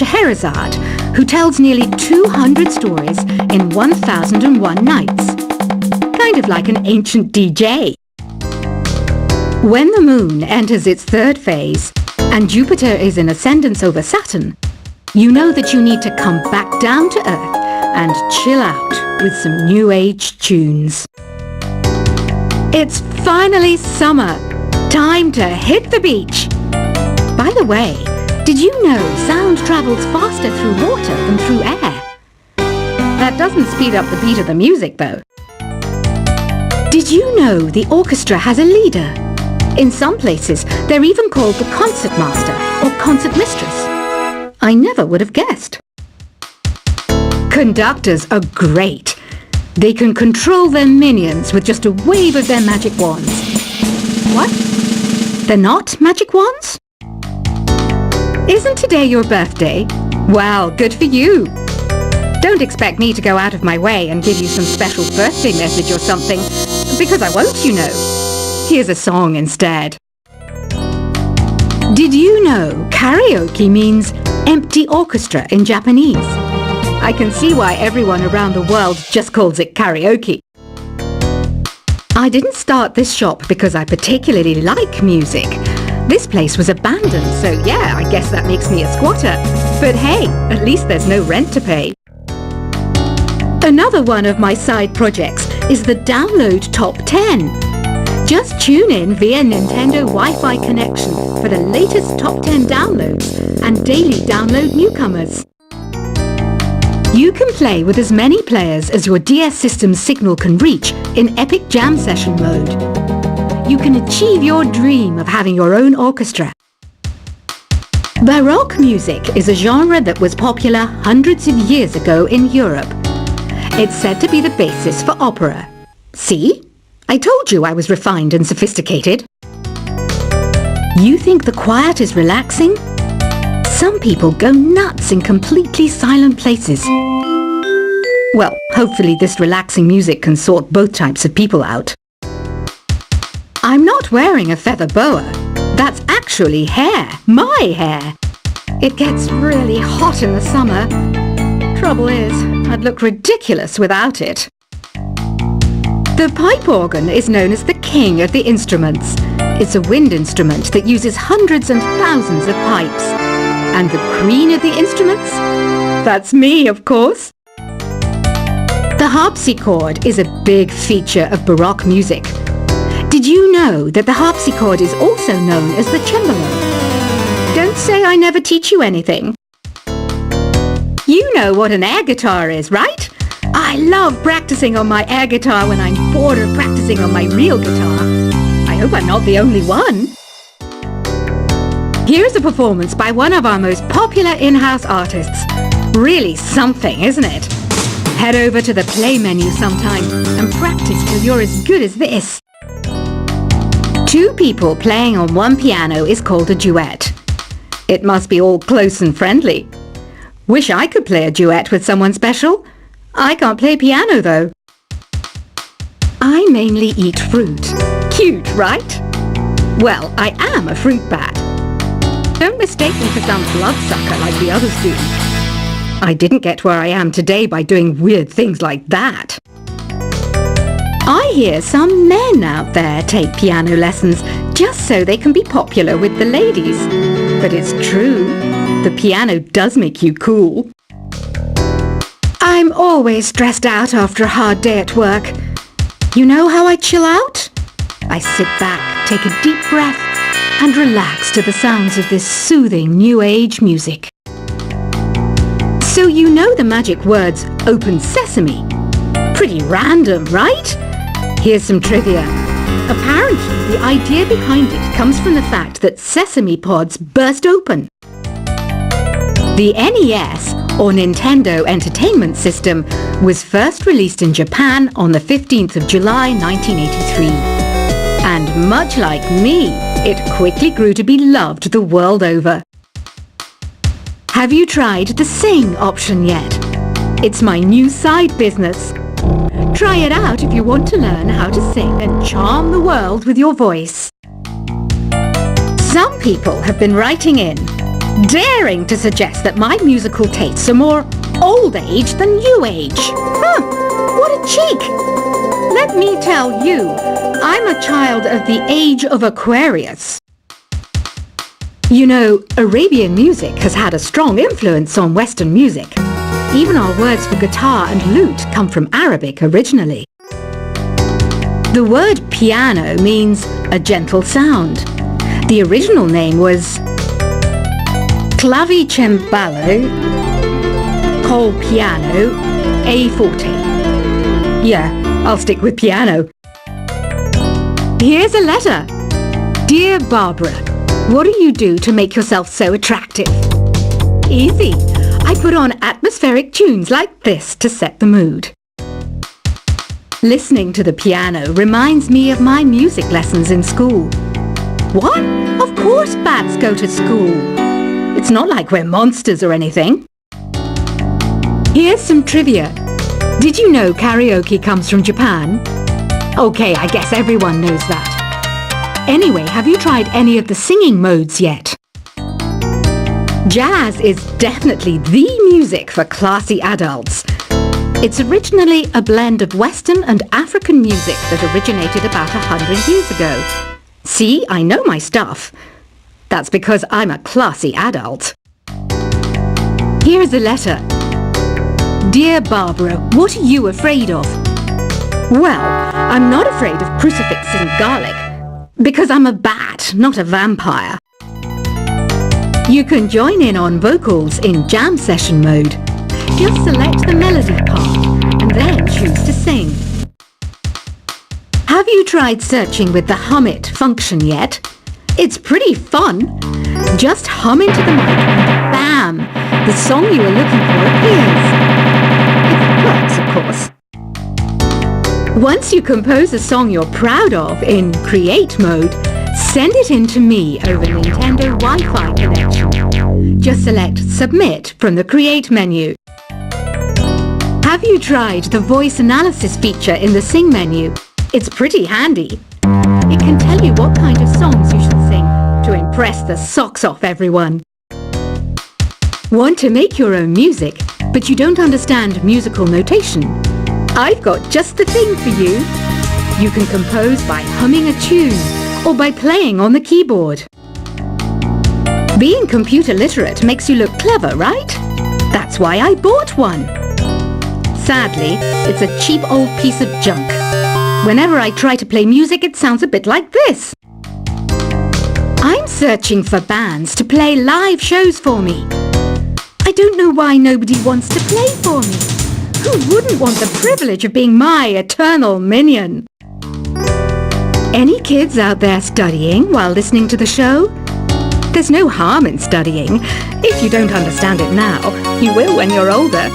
Scheherazade, who tells nearly 200 stories in 1001 nights. Kind of like an ancient DJ. When the moon enters its third phase and Jupiter is in ascendance over Saturn, you know that you need to come back down to Earth and chill out with some new age tunes. It's finally summer. Time to hit the beach. By the way, did you know sound travels faster through water than through air? That doesn't speed up the beat of the music, though. Did you know the orchestra has a leader? In some places, they're even called the concertmaster or concertmistress. I never would have guessed. Conductors are great. They can control their minions with just a wave of their magic wands. What? They're not magic wands? Isn't today your birthday? Well, good for you. Don't expect me to go out of my way and give you some special birthday message or something, because I won't, you know. Here's a song instead. Did you know karaoke means empty orchestra in Japanese? I can see why everyone around the world just calls it karaoke. I didn't start this shop because I particularly like music. This place was abandoned, so yeah, I guess that makes me a squatter. But hey, at least there's no rent to pay. Another one of my side projects is the Download Top 10. Just tune in via Nintendo Wi-Fi connection for the latest Top 10 downloads and daily download newcomers. You can play with as many players as your DS system's signal can reach in Epic Jam Session mode. You can achieve your dream of having your own orchestra. Baroque music is a genre that was popular hundreds of years ago in Europe. It's said to be the basis for opera. See? I told you I was refined and sophisticated. You think the quiet is relaxing? Some people go nuts in completely silent places. Well, hopefully this relaxing music can sort both types of people out. I'm not wearing a feather boa. That's actually hair. My hair. It gets really hot in the summer. Trouble is, I'd look ridiculous without it. The pipe organ is known as the king of the instruments. It's a wind instrument that uses hundreds and thousands of pipes. And the queen of the instruments? That's me, of course. The harpsichord is a big feature of Baroque music. Did you know that the harpsichord is also known as the cembalo? Don't say I never teach you anything. You know what an air guitar is, right? I love practicing on my air guitar when I'm bored of practicing on my real guitar. I hope I'm not the only one. Here's a performance by one of our most popular in-house artists. Really something, isn't it? Head over to the play menu sometime and practice till you're as good as this. Two people playing on one piano is called a duet. It must be all close and friendly. Wish I could play a duet with someone special. I can't play piano though. I mainly eat fruit. Cute, right? Well, I am a fruit bat. Don't mistake me for some bloodsucker like the others do. I didn't get where I am today by doing weird things like that. I hear some men out there take piano lessons just so they can be popular with the ladies. But it's true, the piano does make you cool. I'm always stressed out after a hard day at work. You know how I chill out? I sit back, take a deep breath, and relax to the sounds of this soothing new age music. So you know the magic words "open sesame"? Pretty random, right? Here's some trivia. Apparently, the idea behind it comes from the fact that sesame pods burst open. The NES, or Nintendo Entertainment System, was first released in Japan on the 15th of July 1983. And much like me, it quickly grew to be loved the world over. Have you tried the Sing option yet? It's my new side business. Try it out if you want to learn how to sing and charm the world with your voice. Some people have been writing in. daring to suggest that my musical tastes are more old age than new age. Huh, what a cheek! Let me tell you, I'm a child of the age of Aquarius. You know, Arabian music has had a strong influence on Western music. Even our words for guitar and lute come from Arabic originally. The word piano means a gentle sound. The original name was clavicembalo col piano e forte. Yeah, I'll stick with piano. Here's a letter. Dear Barbara, what do you do to make yourself so attractive? Easy. I put on atmospheric tunes like this to set the mood. Listening to the piano reminds me of my music lessons in school. What? Of course bats go to school. It's not like we're monsters or anything. Here's some trivia. Did you know karaoke comes from Japan? Okay, I guess everyone knows that. Anyway, have you tried any of the singing modes yet? Jazz is definitely the music for classy adults. It's originally a blend of Western and African music that originated about 100 years ago. See, I know my stuff. That's because I'm a classy adult. Here's a letter. Dear Barbara, what are you afraid of? Well, I'm not afraid of crucifixes and garlic, because I'm a bat, not a vampire. You can join in on vocals in jam session mode. Just select the melody part and then choose to sing. Have you tried searching with the Hum It function yet? It's pretty fun. Just hum into the mic and bam! The song you are looking for appears. If it works, of course. Once you compose a song you're proud of in Create mode, send it in to me over Nintendo Wi-Fi connection. Just select Submit from the Create menu. Have you tried the voice analysis feature in the Sing menu? It's pretty handy. It can tell you what kind of songs you should sing to impress the socks off everyone. Want to make your own music, but you don't understand musical notation? I've got just the thing for you. You can compose by humming a tune or by playing on the keyboard. Being computer literate makes you look clever, right? That's why I bought one. Sadly, it's a cheap old piece of junk. Whenever I try to play music, it sounds a bit like this. I'm searching for bands to play live shows for me. I don't know why nobody wants to play for me. Who wouldn't want the privilege of being my eternal minion? Any kids out there studying while listening to the show? There's no harm in studying. If you don't understand it now, you will when you're older.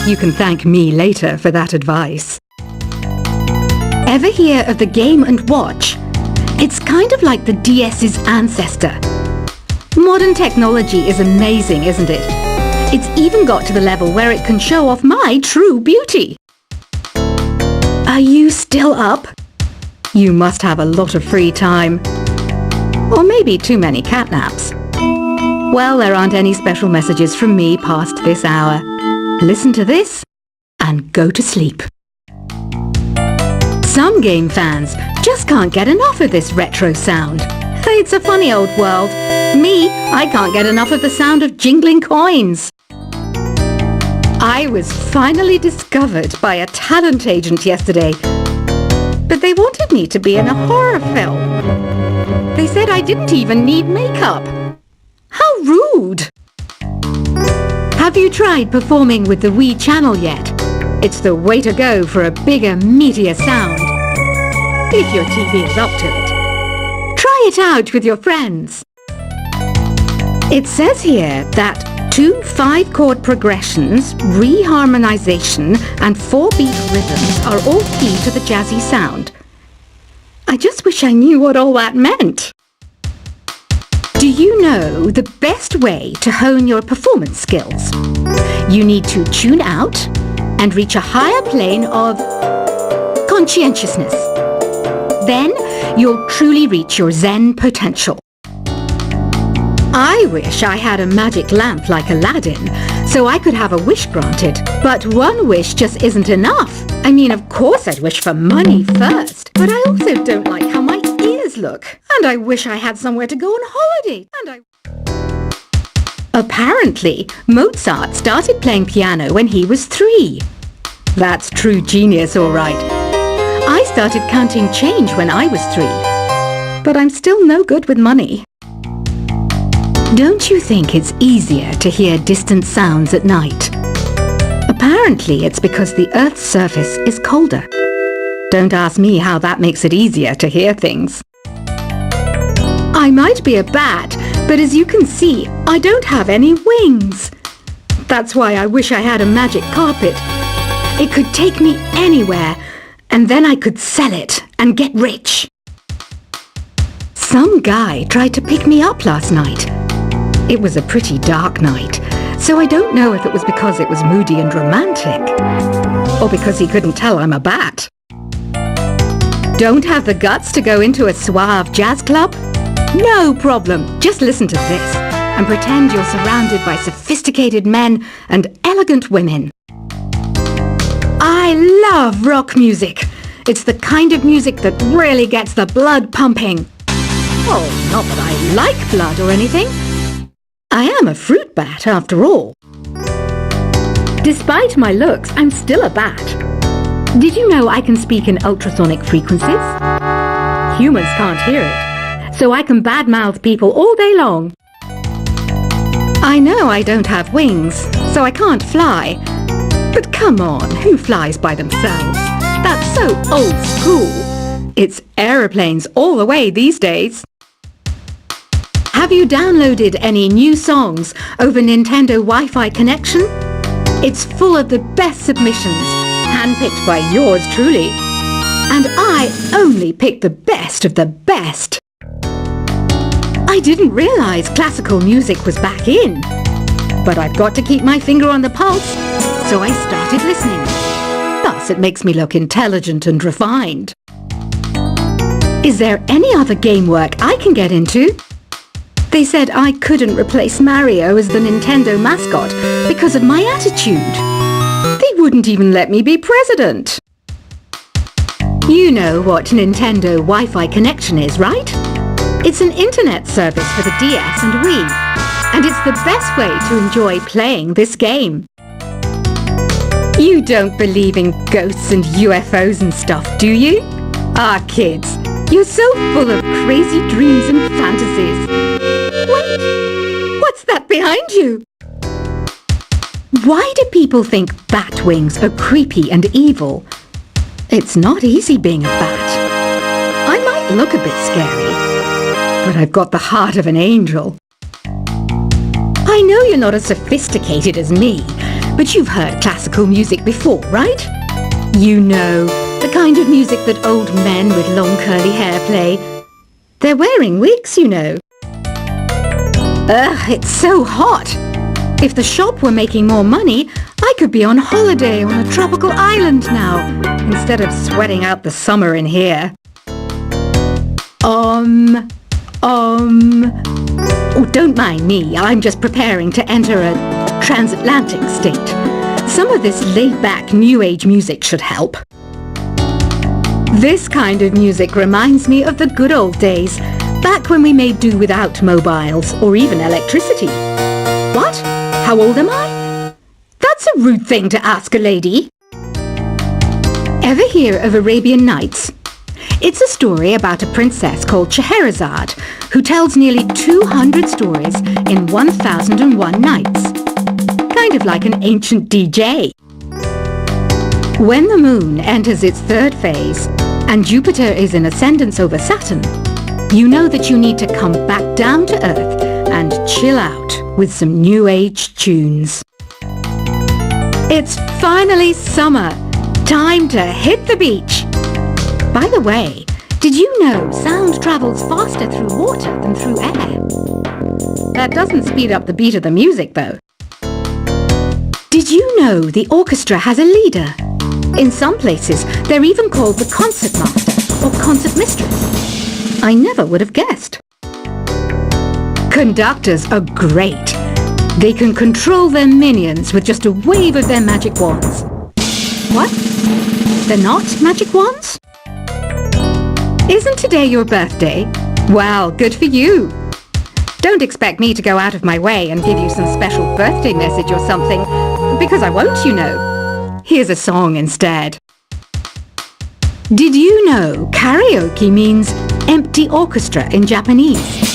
You can thank me later for that advice. Ever hear of the Game & Watch? It's kind of like the DS's ancestor. Modern technology is amazing, isn't it? It's even got to the level where it can show off my true beauty. Are you still up? You must have a lot of free time. Or maybe too many catnaps. Well, there aren't any special messages from me past this hour. Listen to this and go to sleep. Some game fans just can't get enough of this retro sound. It's a funny old world. Me, I can't get enough of the sound of jingling coins. I was finally discovered by a talent agent yesterday, but they wanted me to be in a horror film. They said I didn't even need makeup. How rude! Have you tried performing with the Wii channel yet? It's the way to go for a bigger, meatier sound. If your TV is up to it. Try it out with your friends. It says here that 2 5-chord progressions, reharmonization, and 4-beat rhythms are all key to the jazzy sound. I just wish I knew what all that meant. Do you know the best way to hone your performance skills? You need to tune out and reach a higher plane of conscientiousness. Then you'll truly reach your Zen potential. I wish I had a magic lamp like Aladdin, so I could have a wish granted. But one wish just isn't enough. I mean, of course I'd wish for money first, but I also don't like how my ears look. And I wish I had somewhere to go on holiday. Apparently, Mozart started playing piano when he was 3. That's true genius, all right. I started counting change when I was 3. But I'm still no good with money. Don't you think it's easier to hear distant sounds at night? Apparently, it's because the Earth's surface is colder. Don't ask me how that makes it easier to hear things. I might be a bat, but as you can see, I don't have any wings. That's why I wish I had a magic carpet. It could take me anywhere, and then I could sell it and get rich. Some guy tried to pick me up last night. It was a pretty dark night, so I don't know if it was because it was moody and romantic, or because he couldn't tell I'm a bat. Don't have the guts to go into a suave jazz club? No problem. Just listen to this and pretend you're surrounded by sophisticated men and elegant women. I love rock music. It's the kind of music that really gets the blood pumping. Oh, not that I like blood or anything. I am a fruit bat after all. Despite my looks, I'm still a bat. Did you know I can speak in ultrasonic frequencies? Humans can't hear it, so I can badmouth people all day long. I know I don't have wings, so I can't fly. But come on, who flies by themselves? That's so old school. It's aeroplanes all the way these days. Have you downloaded any new songs over Nintendo Wi-Fi connection? It's full of the best submissions, handpicked by yours truly. And I only pick the best of the best. I didn't realize classical music was back in. But I've got to keep my finger on the pulse, so I started listening. Thus, it makes me look intelligent and refined. Is there any other game work I can get into? They said I couldn't replace Mario as the Nintendo mascot because of my attitude. They wouldn't even let me be president. You know what Nintendo Wi-Fi connection is, right? It's an internet service for the DS and Wii, and it's the best way to enjoy playing this game. You don't believe in ghosts and UFOs and stuff, do you? Ah, kids, you're so full of crazy dreams and fantasies. Wait, what's that behind you? Why do people think bat wings are creepy and evil? It's not easy being a bat. I might look a bit scary, but I've got the heart of an angel. I know you're not as sophisticated as me, but you've heard classical music before, right? You know, the kind of music that old men with long curly hair play. They're wearing wigs, you know. Ugh, it's so hot. If the shop were making more money, I could be on holiday on a tropical island now, instead of sweating out the summer in here. Oh, don't mind me. I'm just preparing to enter a transatlantic state. Some of this laid-back New Age music should help. This kind of music reminds me of the good old days, back when we made do without mobiles or even electricity. What? How old am I? That's a rude thing to ask a lady. Ever hear of Arabian Nights? It's a story about a princess called Scheherazade who tells nearly 200 stories in 1001 nights. Kind of like an ancient DJ. When the moon enters its third phase and Jupiter is in ascendance over Saturn, you know that you need to come back down to Earth and chill out with some New Age tunes. It's finally summer. Time to hit the beach. By the way, did you know sound travels faster through water than through air? That doesn't speed up the beat of the music, though. Did you know the orchestra has a leader? In some places, they're even called the concert master or concert mistress. I never would have guessed. Conductors are great. They can control their minions with just a wave of their magic wands. What? They're not magic wands? Isn't today your birthday? Well, good for you. Don't expect me to go out of my way and give you some special birthday message or something, because I won't, you know. Here's a song instead. Did you know karaoke means empty orchestra in Japanese?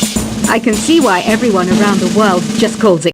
I can see why everyone around the world just calls it